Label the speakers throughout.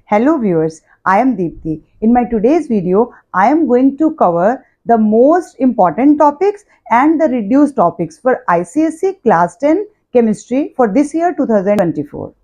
Speaker 1: Hello viewers, I am Deepthi. In my today's video, I am going to cover the most important topics and the reduced topics for ICSE Class 10 Chemistry for this year 2024.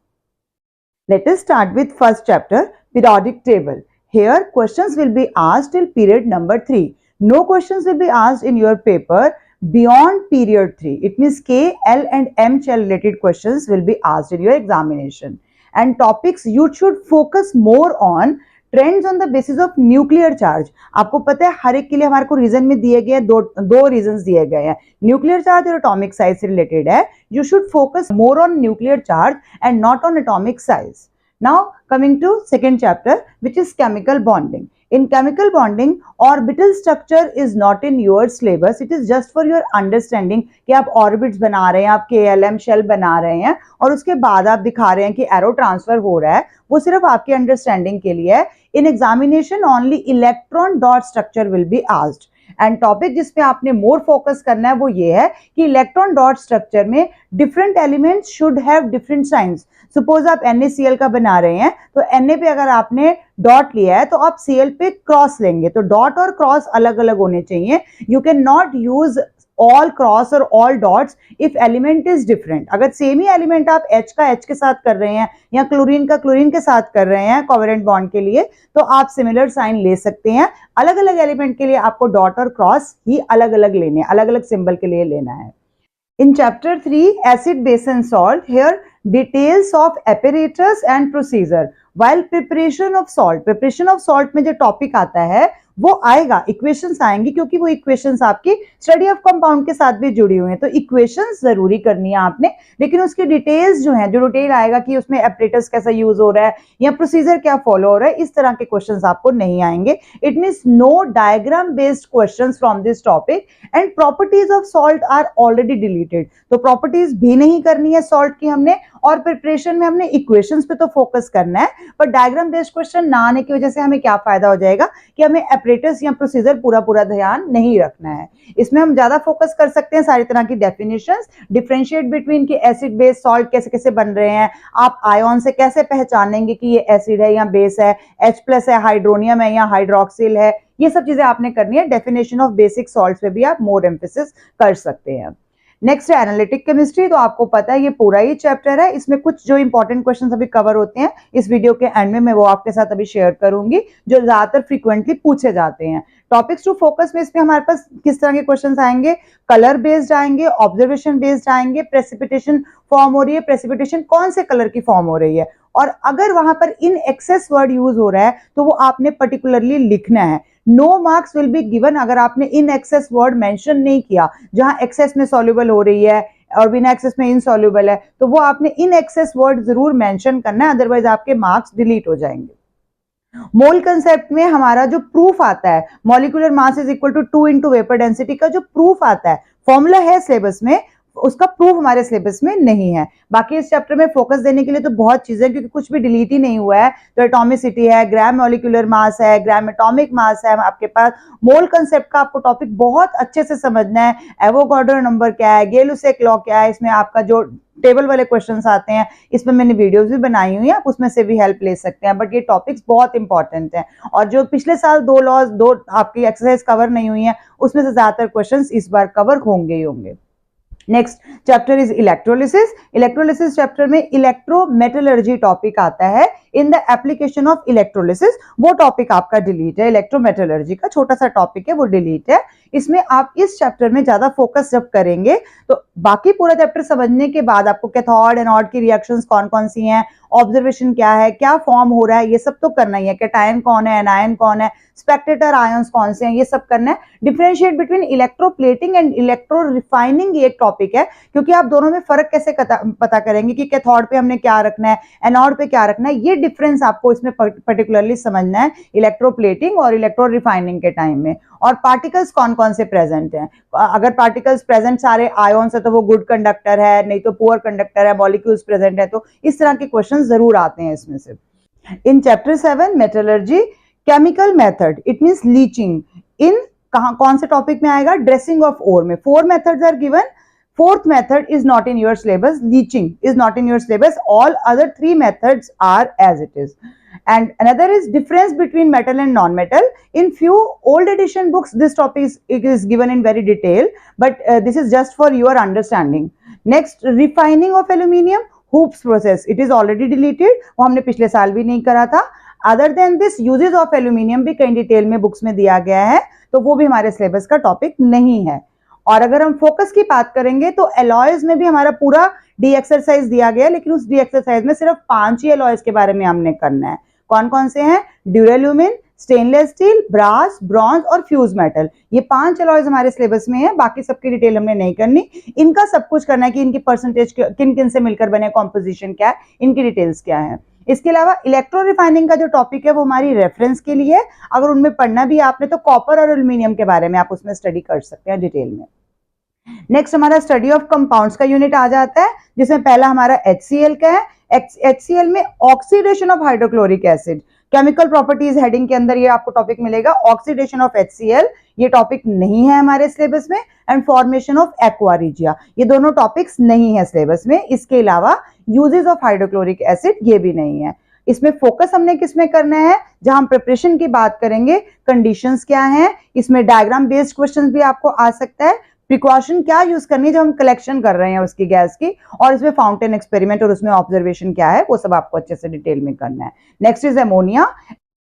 Speaker 1: Let us start with first chapter, periodic table. Here questions will be asked till period number 3. No questions will be asked in your paper beyond period 3. It means K, L and M shell related questions will be asked in your examination. And topics you should focus more on trends on the basis of nuclear charge. आपको पता है हर एक के लिए हमारे को reason में दिए गए दो रीजंस दिए गए हैं. न्यूक्लियर चार्ज और एटॉमिक साइज से रिलेटेड है. You should focus more on nuclear charge and not on atomic size. Now coming to second chapter, which is chemical bonding. In chemical bonding, orbital structure is not in your syllabus. It is just for your understanding कि आप orbits बना रहे हैं, आप KLM shell बना रहे हैं और उसके बाद आप दिखा रहे हैं कि arrow transfer हो रहा है. वो सिर्फ आपके understanding के लिए है. In examination, only electron dot structure will be asked. And topic जिसपे आपने मोर फोकस करना है वो ये है कि इलेक्ट्रॉन डॉट स्ट्रक्चर में different elements should have different science. Suppose आप NaCl का बना रहे हैं तो Na पे अगर आपने डॉट लिया है तो आप Cl पे क्रॉस लेंगे. तो डॉट और क्रॉस अलग अलग होने चाहिए. You can not use all cross और all dots if element is different. अगर सेम ही एलिमेंट आप H का H के साथ कर रहे हैं या क्लोरीन का क्लोरीन के साथ कर रहे हैं कोवेलेंट बॉन्ड के लिए तो आप सिमिलर साइन ले सकते हैं. अलग अलग एलिमेंट के लिए आपको डॉट और क्रॉस ही अलग अलग लेने, अलग अलग सिंबल के लिए लेना है. In chapter 3, acid, base and salt, here details of apparatus and procedure. While preparation of salt में जो टॉपिक आता है वो आएगा, इक्वेशंस आएंगी क्योंकि वो इक्वेशंस आपकी स्टडी ऑफ कंपाउंड के साथ भी जुड़ी हुई हैं. तो इक्वेशंस जरूरी करनी है आपने, लेकिन उसकी डिटेल्स जो है, जो डिटेल आएगा कि उसमें एपरेटस कैसा यूज हो रहा है या प्रोसीजर क्या फॉलो हो रहा है, इस तरह के क्वेश्चंस आपको नहीं आएंगे. It means no diagram based questions from this topic. And properties of salt are already deleted. तो प्रॉपर्टीज भी नहीं करनी है सॉल्ट की हमने, और प्रिपरेशन में हमने इक्वेशंस पे तो फोकस करना है. पर डायग्राम बेस्ड क्वेश्चन ना आने की वजह से हमें क्या फायदा हो जाएगा कि हमें एपरेटस या प्रोसीजर पूरा ध्यान नहीं रखना है. इसमें हम ज्यादा फोकस कर सकते हैं सारी तरह की डेफिनेशंस, डिफरेंशिएट बिटवीन कि एसिड बेस सॉल्ट कैसे कैसे बन रहे हैं, आप आयन से कैसे पहचानेंगे कि ये एसिड है या बेस है, H+ है, हाइड्रोनियम है या हाइड्रोक्सिल है. ये सब चीजें आपने करनी है. डेफिनेशन ऑफ बेसिक सॉल्ट्स पे भी आप मोर एम्फेसिस कर सकते हैं. नेक्स्ट है एनालिटिक केमिस्ट्री. तो आपको पता है ये पूरा ही चैप्टर है. इसमें कुछ जो इंपॉर्टेंट क्वेश्चंस अभी कवर होते हैं इस वीडियो के एंड में मैं वो आपके साथ अभी शेयर करूंगी जो ज्यादातर फ्रीक्वेंटली पूछे जाते हैं. टॉपिक्स टू फोकस में इसमें हमारे पास किस तरह के क्वेश्चंस आएंगे, कलर बेस्ड आएंगे, ऑब्जर्वेशन बेस्ड आएंगे, प्रेसिपिटेशन फॉर्म हो रही है, प्रेसिपिटेशन कौन से कलर की फॉर्म हो रही है, और अगर वहां पर इन एक्सेस वर्ड यूज हो रहा है तो वो आपने पर्टिकुलरली लिखना है. No marks will be given अगर आपने इन एक्सेस वर्ड मेंशन नहीं किया. जहां एक्सेस में सॉल्युबल हो रही है और बिना एक्सेस में इनसॉल्युबल है तो वो आपने इन एक्सेस वर्ड जरूर मेंशन करना है, अदरवाइज आपके मार्क्स डिलीट हो जाएंगे. मोल कंसेप्ट में हमारा जो प्रूफ आता है, molecular mass is equal to 2 into vapour density का जो प्रूफ आता है, फॉर्मूला है सिलेबस में, उसका प्रूफ हमारे सिलेबस में नहीं है. बाकी इस चैप्टर में फोकस देने के लिए तो बहुत चीजें, क्योंकि कुछ भी डिलीट ही नहीं हुआ है. तो एटॉमिसिटी है, ग्राम मॉलिक्यूलर मास है, ग्राम एटॉमिक मास है आपके पास. मोल कंसेप्ट का आपको टॉपिक बहुत अच्छे से समझना है. एवोगाड्रो नंबर क्या है, गेलुसेक लॉ क्या है, इसमें आपका जो टेबल वाले क्वेश्चंस आते हैं इसमें मैंने वीडियोस भी बनाई हुई हैं, आप उसमें से भी हेल्प ले सकते हैं. बट ये टॉपिक्स बहुत इंपॉर्टेंट हैं और जो पिछले साल दो आपकी एक्सरसाइज कवर नहीं हुई है उसमें से ज्यादातर क्वेश्चंस इस बार कवर होंगे ही होंगे. Next chapter is electrolysis. Electrolysis chapter में इलेक्ट्रोमेटलर्जी टॉपिक आता है. In the application of electrolysis वो टॉपिक आपका डिलीट है. इलेक्ट्रोमेटलर्जी का छोटा सा टॉपिक है वो डिलीट है. इसमें आप इस चैप्टर में ज्यादा फोकस जब करेंगे तो बाकी पूरा चैप्टर समझने के बाद आपको कैथोड एनोड की रिएक्शंस कौन कौन सी हैं, ऑब्जर्वेशन क्या है, क्या फॉर्म हो रहा है, ये सब तो करना ही है. कैटायन कौन है, एनायन कौन है, स्पेक्टेटर आयंस कौन से हैं, ये सब करना है. Differentiate between electroplating and electro refining ये एक टॉपिक है, क्योंकि आप दोनों में फर्क कैसे पता करेंगे कि कैथोड पे हमने क्या रखना है, एनोड पे क्या रखना है. ये डिफरेंस आपको इसमें पर्टिकुलरली समझना है इलेक्ट्रोप्लेटिंग और इलेक्ट्रो रिफाइनिंग के टाइम में. और पार्टिकल्स कौन कौन से प्रेजेंट हैं. अगर पार्टिकल्स प्रेजेंट सारे आयंस है तो वो गुड कंडक्टर है, नहीं तो पुअर कंडक्टर है. मॉलिक्यूल्स प्रेजेंट है तो इस तरह के क्वेश्चन जरूर आते हैं इसमें से. In chapter 7 metallurgy chemical method, it means leaching. इन कौन से टॉपिक में आएगा, ड्रेसिंग ऑफ ओर में. 4 methods are given. Fourth method is not in your syllabus. Leaching is not in your syllabus. All other three methods are as it is. And another is difference between metal and non-metal. In few old edition books, this topic is given in very detail, but this is just for your understanding. Next, refining of aluminium, Hoops process. It is already deleted. वो हमने पिछले साल भी नहीं करा था. Other than this, uses of aluminium भी कई डिटेल में बुक्स में दिया गया है, तो वो भी हमारे सिलेबस का टॉपिक नहीं है. और अगर हम फोकस की बात करेंगे तो एलॉयज में भी हमारा पूरा डी एक्सरसाइज दिया गया है, लेकिन उस डी एक्सरसाइज में सिर्फ 5 ही एलॉयज के बारे में हमने करना है. कौन कौन से हैं? Duralumin, stainless steel, brass, bronze और फ्यूज मेटल. ये 5 एलॉयज हमारे सिलेबस में है. बाकी सबकी डिटेल हमने नहीं करनी. इनका सब कुछ करना है कि इनकी परसेंटेज किन किन से मिलकर बने, कॉम्पोजिशन क्या है, इनकी डिटेल्स क्या है. इसके अलावा इलेक्ट्रो रिफाइनिंग का जो टॉपिक है वो हमारी रेफरेंस के लिए. अगर उनमें पढ़ना भी आपने तो कॉपर और एल्यूमिनियम के बारे में आप उसमें स्टडी कर सकते हैं डिटेल में. नेक्स्ट हमारा स्टडी ऑफ कंपाउंड्स का यूनिट आ जाता है, जिसमें पहला हमारा HCl का है. HCl में oxidation of hydrochloric acid, chemical properties heading के अंदर ये आपको टॉपिक मिलेगा. ऑक्सीडेशन ऑफ HCl ये टॉपिक नहीं है हमारे सिलेबस में. And formation of aqua regia, ये दोनों टॉपिक्स नहीं है सिलेबस में. इसके अलावा यूजेस ऑफ हाइड्रोक्लोरिक एसिड ये भी नहीं है. इसमें फोकस हमने किसमें करना है? जहां हम प्रिपरेशन की बात करेंगे, कंडीशंस क्या हैं, इसमें डायग्राम बेस्ड क्वेश्चंस भी आपको आ सकता है. प्रिकॉशन क्या यूज करनी है जब हम कलेक्शन कर रहे हैं उसकी गैस की, और इसमें फाउंटेन एक्सपेरिमेंट और उसमें ऑब्जर्वेशन क्या है, वो सब आपको अच्छे से डिटेल में करना है. Next is ammonia.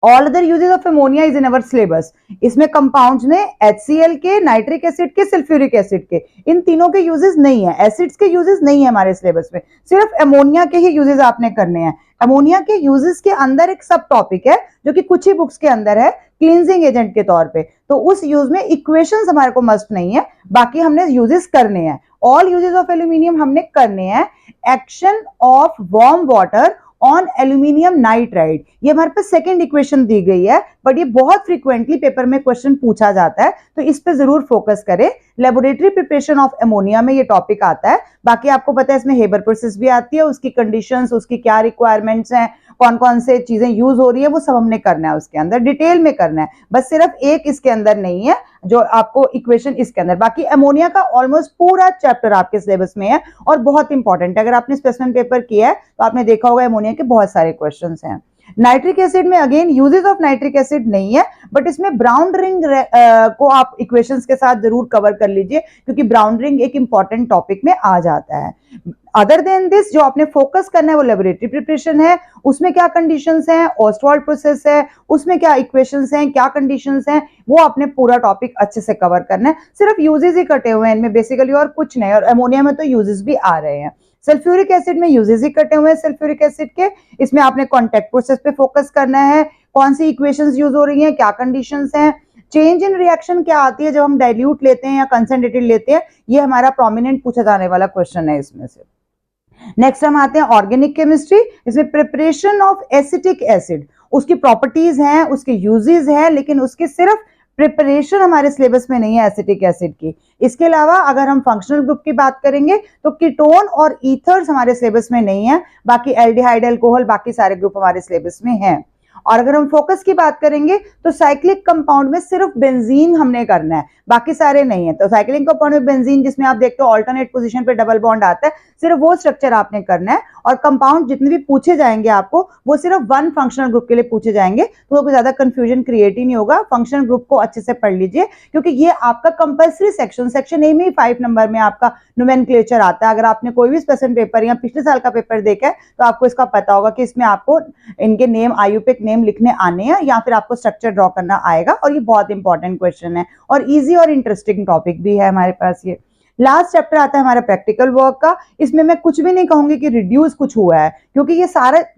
Speaker 1: All other uses of ammonia is in our syllabus. इसमें कंपाउंड्स में HCl के, नाइट्रिक एसिड के, सल्फ्यूरिक एसिड के, इन तीनों के यूजेस नहीं है. एसिड्स के यूजेस नहीं है हमारे सिलेबस में. सिर्फ अमोनिया के ही यूजेस आपने करने हैं. अमोनिया के यूजेस के अंदर एक सब टॉपिक है जो कि कुछ ही बुक्स के अंदर है, क्लींजिंग एजेंट के तौर पे. तो उस यूज में इक्वेशंस हमारे को मस्ट नहीं है, बाकी हमने यूजेस करने हैं. ऑल यूजेस ऑफ एल्यूमिनियम हमने करने हैं. Action of warm water on aluminium nitride, ये हमारे पास सेकंड इक्वेशन दी गई है, बट ये बहुत फ्रीक्वेंटली पेपर में क्वेश्चन पूछा जाता है, तो इस पे जरूर फोकस करें. लेबोरेटरी प्रिपरेशन ऑफ अमोनिया में ये टॉपिक आता है. बाकी आपको पता है इसमें हेबर प्रोसेस भी आती है, उसकी कंडीशंस, उसकी क्या रिक्वायरमेंट्स हैं, कौन कौन से चीजें यूज हो रही है, वो सब हमने करना है उसके अंदर, डिटेल में करना है. बस सिर्फ एक इसके अंदर नहीं है जो आपको इक्वेशन इसके अंदर. बाकी अमोनिया का ऑलमोस्ट पूरा चैप्टर आपके सिलेबस में है और बहुत इंपॉर्टेंट है. अगर आपने स्पेसिमेन पेपर किया है तो आपने देखा होगा अमोनिया के बहुत सारे क्वेश्चंस हैं. नाइट्रिक एसिड में again uses of nitric acid नहीं है, बट इसमें ब्राउन रिंग को आप इक्वेशंस के साथ जरूर कवर कर लीजिए, क्योंकि ब्राउन रिंग एक इंपॉर्टेंट टॉपिक में आ जाता है. अदर देन दिस जो आपने फोकस करना है वो लेबोरेटरी प्रिपरेशन है. उसमें क्या कंडीशंस हैं, ऑस्टवाल्ड प्रोसेस है, उसमें क्या इक्वेशंस हैं, क्या कंडीशंस हैं, वो आपने पूरा टॉपिक अच्छे से कवर करना है. सिर्फ यूजेस ही कटे हुए हैं इनमें बेसिकली, और कुछ नहीं. और अमोनिया में तो यूजेस भी आ रहे हैं. सल्फ्यूरिक एसिड में यूजेस ही कटे हुए हैं सल्फ्यूरिक एसिड के. इसमें आपने कॉन्टैक्ट प्रोसेस पे फोकस करना है, कौन सी इक्वेशंस यूज हो रही हैं, क्या कंडीशंस हैं, चेंज इन रिएक्शन क्या आती है जब हम डाइल्यूट लेते हैं या कंसंट्रेटेड लेते हैं. ये हमारा प्रोमिनेंट पूछा जाने वाला क्वेश्चन है इसमें से. नेक्स्ट हम आते हैं ऑर्गेनिक केमिस्ट्री. इसमें प्रिपरेशन ऑफ एसिटिक एसिड, उसकी प्रॉपर्टीज हैं, उसके यूजेस हैं, लेकिन उसकी सिर्फ प्रिपरेशन हमारे सिलेबस में नहीं है एसिटिक एसिड की. इसके अलावा अगर हम फंक्शनल ग्रुप की बात करेंगे तो कीटोन और ईथर्स हमारे सिलेबस में नहीं है. बाकी एल्डिहाइड, अल्कोहल, बाकी सारे ग्रुप हमारे सिलेबस में हैं. और अगर हम फोकस की बात करेंगे तो साइक्लिक कंपाउंड में सिर्फ बेंजीन हमने करना है, बाकी सारे नहीं है. तो साइक्लिक कंपाउंड में बेंजीन, जिसमें आप देखते हो ऑल्टरनेट पोजीशन पे डबल बॉन्ड आता है, सिर्फ वो स्ट्रक्चर आपने करना है. और कंपाउंड जितने भी पूछे जाएंगे आपको वो सिर्फ वन फंक्शनल ग्रुप के लिए पूछे जाएंगे, तो कोई ज्यादा कंफ्यूजन क्रिएट ही नहीं होगा. फंक्शनल ग्रुप को अच्छे से पढ़ लीजिए, क्योंकि ये आपका कंपल्सरी सेक्शन ए में 5 नंबर में आपका नोमेनक्लेचर आता है. अगर आपने कोई भी स्पेशल पेपर या पिछले साल का पेपर देखा है तो आपको इसका पता होगा कि इसमें आपको इनके नेम, आयुपेक नेम लिखने आने हैं, या फिर आपको स्ट्रक्चर ड्रॉ करना आएगा. और ये बहुत इंपॉर्टेंट क्वेश्चन है और इजी और इंटरेस्टिंग टॉपिक भी है हमारे पास. ये लास्ट चैप्टर आता है हमारा प्रैक्टिकल वर्क का. इसमें मैं कुछ भी नहीं कहूंगी कि रिड्यूस कुछ हुआ है, क्योंकि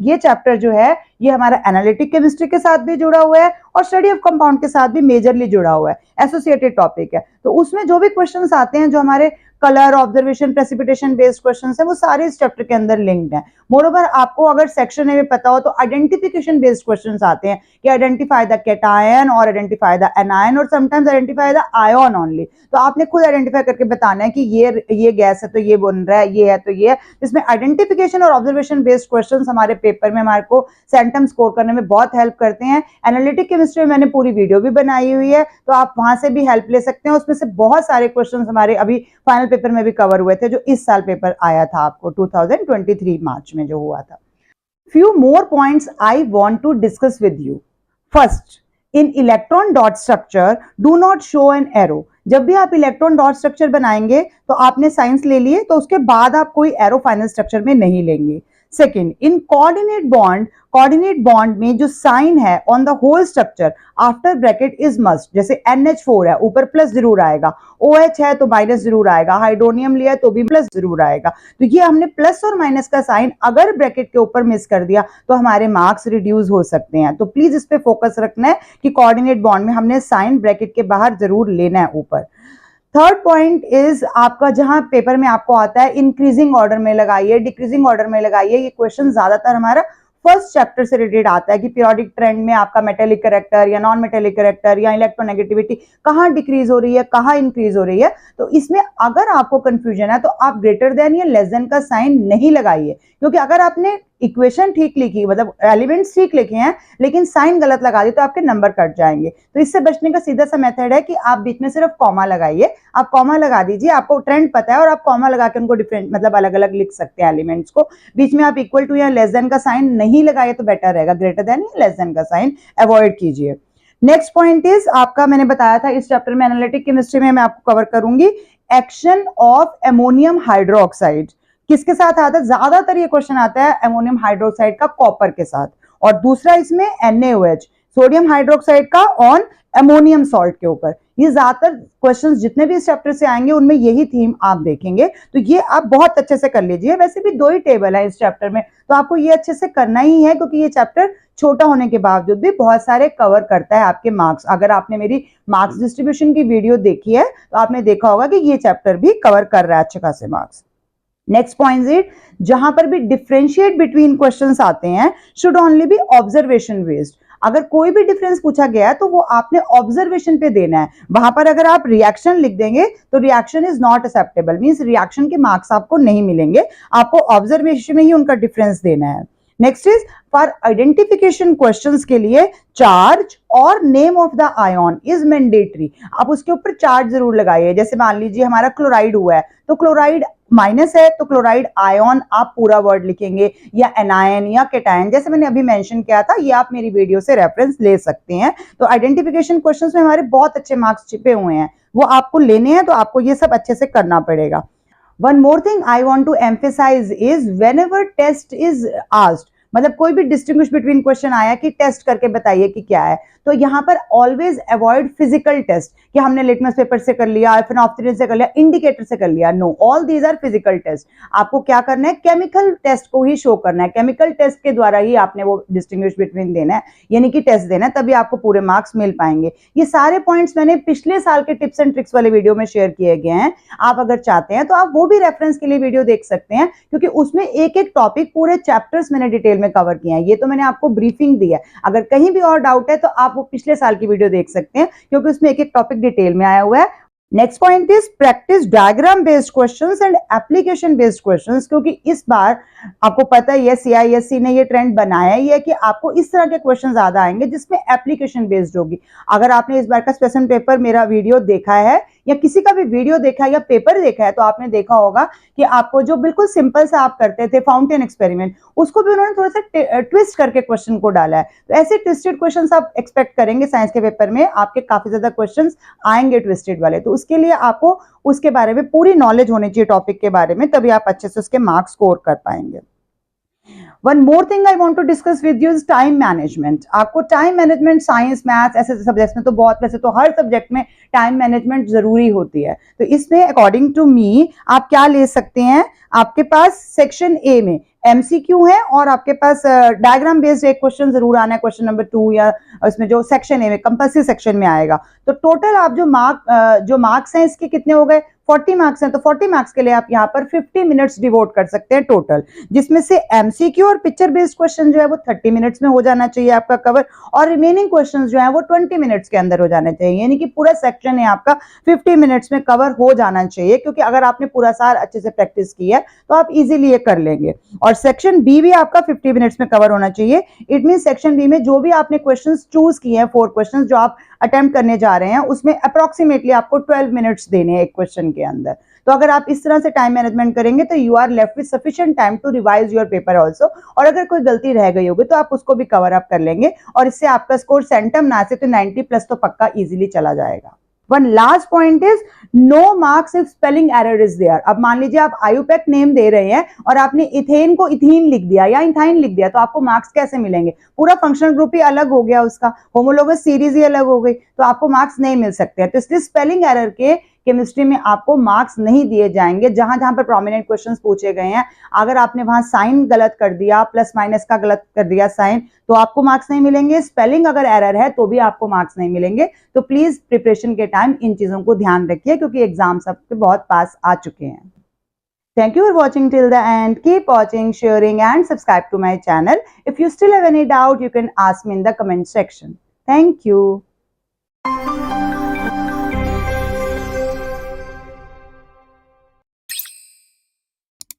Speaker 1: ये चैप्टर जो है ये हमारा एनालिटिक केमिस्ट्री के साथ भी जुड़ा हुआ है और स्टडी ऑफ कंपाउंड के साथ भी मेजरली जुड़ा हुआ है, एसोसिएटेड टॉपिक है. तो उसमें जो भी क्वेश्चंस आते हैं जो हमारे colour, observation, precipitation based questions है, वो सारे इस चैप्टर के अंदर लिंक्ड हैं. मोरोवर आपको अगर सेक्शन ए में पता हो तो आइडेंटिफिकेशन बेस्ड क्वेश्चंस आते हैं कि आइडेंटिफाई द कैटायन और आइडेंटिफाई द एनायन और sometimes identify the ion only. तो आपने खुद आइडेंटिफाई करके बताना है कि ये गैस है तो ये बन रहा है, ये है तो ये है. इसमें आइडेंटिफिकेशन और ऑब्जर्वेशन बेस्ड क्वेश्चंस हमारे पेपर में हमारे को सेंटम स्कोर करने में बहुत हेल्प करते हैं. एनालिटिक केमिस्ट्री में मैंने पूरी वीडियो भी बनाई हुई है, तो आप वहां से भी हेल्प ले सकते हैं. उसमें से बहुत सारे क्वेश्चन हमारे अभी फाइनल पेपर में भी कवर हुए थे, जो इस साल पेपर आया था आपको 2023 मार्च में जो हुआ था। Few more points I want to discuss with you. First, in electron dot structure, do not show an arrow. जब भी आप इलेक्ट्रॉन डॉट स्ट्रक्चर बनाएंगे तो आपने साइंस ले लिए, तो उसके बाद आप कोई एरो फाइनल स्ट्रक्चर में नहीं लेंगे। सेकेंड, इन कोऑर्डिनेट बॉन्ड में जो साइन है on the whole structure after bracket is must. जैसे NH4 है, ऊपर प्लस जरूर आएगा, OH है तो माइनस जरूर आएगा, हाइड्रोनियम लिया है तो भी प्लस जरूर आएगा। तो ये हमने प्लस और माइनस का साइन अगर ब्रैकेट के ऊपर मिस कर दिया तो हमारे मार्क्स रिड्यूस हो सकते हैं। तो प्लीज इस पे फोकस रखना है कि कोऑर्डिनेट बॉन्ड में हमने साइन ब्रैकेट के बाहर जरूर लेना है ऊपर। थर्ड पॉइंट इज आपका, जहां पेपर में आपको आता है इंक्रीजिंग ऑर्डर में लगाइए, डिक्रीजिंग ऑर्डर में लगाइए। ये क्वेश्चन ज्यादातर हमारा फर्स्ट चैप्टर से रिलेटेड आता है कि पीरियोडिक ट्रेंड में आपका मेटेलिक कैरेक्टर या नॉन मेटेलिक कैरेक्टर या इलेक्ट्रोनेगेटिविटी कहाँ डिक्रीज हो रही है, कहाँ इंक्रीज हो रही है। तो इसमें अगर आपको कंफ्यूजन है तो आप ग्रेटर देन या लेस देन का साइन नहीं लगाइए, क्योंकि अगर आपने इक्वेशन ठीक लिखी, मतलब एलिमेंट्स ठीक लिखे हैं लेकिन साइन गलत लगा दी तो आपके नंबर कट जाएंगे। तो इससे बचने का सीधा सा मेथड है कि आप बीच में सिर्फ कॉमा लगाइए। आप कॉमा लगा दीजिए, आपको ट्रेंड पता है और आप कॉमा लगा के उनको डिफरेंट मतलब अलग अलग लिख सकते हैं एलिमेंट्स को। बीच में आप इक्वल टू या लेस देन का साइन नहीं लगाइए तो बेटर रहेगा, ग्रेटर देन या लेस देन का साइन अवॉइड कीजिए। नेक्स्ट पॉइंट इज आपका, मैंने बताया था इस चैप्टर में एनालिटिक केमिस्ट्री में मैं आपको कवर करूंगी एक्शन ऑफ अमोनियम हाइड्रोक्साइड। किसके साथ आता है? ज्यादातर ये क्वेश्चन आता है अमोनियम हाइड्रोक्साइड का कॉपर के साथ, और दूसरा इसमें NaOH सोडियम हाइड्रोक्साइड का ऑन अमोनियम सॉल्ट के ऊपर। ये ज्यादातर क्वेश्चंस जितने भी इस चैप्टर से आएंगे उनमें यही थीम आप देखेंगे, तो ये आप बहुत अच्छे से कर लीजिए। वैसे भी 2 ही टेबल है इस चैप्टर में, तो आपको ये अच्छे से करना ही है, क्योंकि ये चैप्टर छोटा होने के बावजूद भी बहुत सारे कवर करता है आपके मार्क्स। अगर आपने मेरी मार्क्स डिस्ट्रीब्यूशन की वीडियो देखी है तो आपने देखा होगा कि ये चैप्टर भी कवर कर रहा है अच्छे खासे मार्क्स। नेक्स्ट पॉइंट इज, जहां पर भी डिफरेंशिएट बिटवीन क्वेश्चंस आते हैं should only be observation based. अगर कोई भी डिफरेंस पूछा गया है तो वो आपने ऑब्जर्वेशन पे देना है। वहां पर अगर आप रिएक्शन लिख देंगे तो reaction is not acceptable, means reaction के मार्क्स आपको नहीं मिलेंगे, आपको ऑब्जर्वेशन में ही उनका डिफरेंस देना है। Next is for identification questions के लिए चार्ज और name of the ion is mandatory. आप उसके ऊपर चार्ज जरूर लगाइए। जैसे मान लीजिए हमारा क्लोराइड हुआ है तो क्लोराइड माइनस है तो क्लोराइड आयन आप पूरा वर्ड लिखेंगे, या एनायन या केटायन, जैसे मैंने अभी मेंशन किया था। ये आप मेरी वीडियो से रेफरेंस ले सकते हैं। तो आइडेंटिफिकेशन क्वेश्चंस में हमारे बहुत अच्छे मार्क्स छिपे हुए हैं, वो आपको लेने हैं, तो आपको ये सब अच्छे से करना पड़ेगा। One more thing I want to emphasize is whenever test is asked, मतलब कोई भी डिस्टिंग्विश बिटवीन क्वेश्चन आया कि टेस्ट करके बताइए कि क्या है, तो यहाँ पर ऑलवेज अवॉइड फिजिकल टेस्ट कि हमने लिटमस पेपर से कर लिया, फिनोप्थेलिन से कर लिया, इंडिकेटर से कर लिया। No, all these are physical test. आपको क्या करना है? केमिकल टेस्ट को ही शो करना है। केमिकल टेस्ट के द्वारा ही आपने वो डिस्टिंग्विश बिटवीन देना है, यानी कि टेस्ट देना है, तभी आपको पूरे मार्क्स मिल पाएंगे। ये सारे पॉइंट्स मैंने पिछले साल के टिप्स एंड ट्रिक्स वाले वीडियो में शेयर किए गए हैं। आप अगर चाहते हैं तो आप वो भी रेफरेंस के लिए वीडियो देख सकते हैं, क्योंकि उसमें एक एक टॉपिक पूरे चैप्टर्स मैंने डिटेल में कवर किया है। ये तो मैंने आपको ब्रीफिंग दी है। अगर कहीं भी और डाउट है तो आप वो पिछले साल की वीडियो देख सकते हैं, क्योंकि उसमें एक एक टॉपिक डिटेल में आया हुआ है। Next point is practice diagram based questions and application based questions, क्योंकि इस बार आपको पता ही है CISC ने ये ट्रेंड बनाया ही है कि आपको इस तरह के क्वेश्चन ज्यादा आएंगे जिसमें एप्लीकेशन बेस्ड होगी। अगर आपने इस बार का स्पेशल पेपर मेरा वीडियो देखा है या किसी का भी वीडियो देखा है या पेपर देखा है, तो आपने देखा होगा कि आपको जो बिल्कुल सिंपल सा आप करते थे फाउंटेन एक्सपेरिमेंट, उसको भी उन्होंने थोड़ा सा ट्विस्ट करके क्वेश्चन को डाला है। तो ऐसे ट्विस्टेड क्वेश्चंस आप एक्सपेक्ट करेंगे साइंस के पेपर में, आपके काफी ज्यादा क्वेश्चंस आएंगे ट्विस्टेड वाले। तो उसके लिए आपको उसके बारे में पूरी नॉलेज होनी चाहिए टॉपिक के बारे में, तभी आप अच्छे से उसके मार्क्स स्कोर कर पाएंगे। One more thing I want to discuss with you is time management. आपको टाइम मैनेजमेंट साइंस मैथ्स ऐसे सब्जेक्ट्स में तो बहुत, वैसे तो हर सब्जेक्ट में टाइम मैनेजमेंट जरूरी होती है। तो इसमें अकॉर्डिंग टू मी आप क्या ले सकते हैं? आपके पास सेक्शन ए में MCQ है और आपके पास डायग्राम बेस्ड एक क्वेश्चन जरूर आना है, क्वेश्चन नंबर 2 या उसमें जो सेक्शन ए में कंपल्सरी सेक्शन में आएगा। तो टोटल आप जो मार्क्स हैं इसके कितने हो गए? 40 मार्क्स हैं। तो 40 मार्क्स के लिए आप यहाँ पर 50 मिनट्स डिवोट कर सकते हैं टोटल, जिसमें से MCQ और पिक्चर बेस्ड क्वेश्चन जो है वो 30 मिनट्स में हो जाना चाहिए आपका कवर, और रिमेनिंग क्वेश्चन जो है वो 20 मिनट्स के अंदर हो जाने चाहिए, यानी कि पूरा सेक्शन है आपका 50 मिनट्स में कवर हो जाना चाहिए। क्योंकि अगर आपने पूरा साल अच्छे से प्रैक्टिस की है तो आप इजीली ये कर लेंगे। और सेक्शन बी भी आपका 50 मिनट्स में कवर होना चाहिए। इट मीन सेक्शन बी में जो भी आपने क्वेश्चंस चूज किए हैं, 4 क्वेश्चंस जो आप अटेम्प्ट करने जा रहे हैं, उसमें अप्रोक्सीमेटली आपको 12 मिनट्स देने हैं एक क्वेश्चन के अंदर। तो अगर आप इस तरह से टाइम मैनेजमेंट करेंगे तो you are left with sufficient time to revise your paper also, और अगर कोई गलती रह गई होगी तो आप उसको भी कवर अप कर लेंगे और इससे आपका स्कोर सेंटम ना से तो 90+ तो पक्का इजीली चला जाएगा। One last point is no marks if spelling error is there। अब मान लीजिए आप आयुपैक नेम दे रहे हैं और आपने इथेन को इथीन लिख दिया या इथाइन लिख दिया, तो आपको मार्क्स कैसे मिलेंगे? पूरा फंक्शनल ग्रुप ही अलग हो गया, उसका होमोलोगस सीरीज ही अलग हो गई, तो आपको मार्क्स नहीं मिल सकते हैं। तो इसलिए स्पेलिंग एरर के केमिस्ट्री में आपको मार्क्स नहीं दिए जाएंगे। जहां जहां पर प्रोमिनेंट क्वेश्चंस पूछे गए हैं, अगर आपने वहां साइन गलत कर दिया, प्लस माइनस का गलत कर दिया साइन, तो आपको मार्क्स नहीं मिलेंगे। स्पेलिंग अगर एरर है तो भी आपको मार्क्स नहीं मिलेंगे। तो प्लीज प्रिपरेशन के टाइम इन चीजों को ध्यान रखिए, क्योंकि एग्जाम सबके बहुत पास आ चुके हैं। Thank you for watching till the end. Keep watching, sharing and subscribe to my channel. If you still have any doubt, you can ask me in the comment section. Thank you.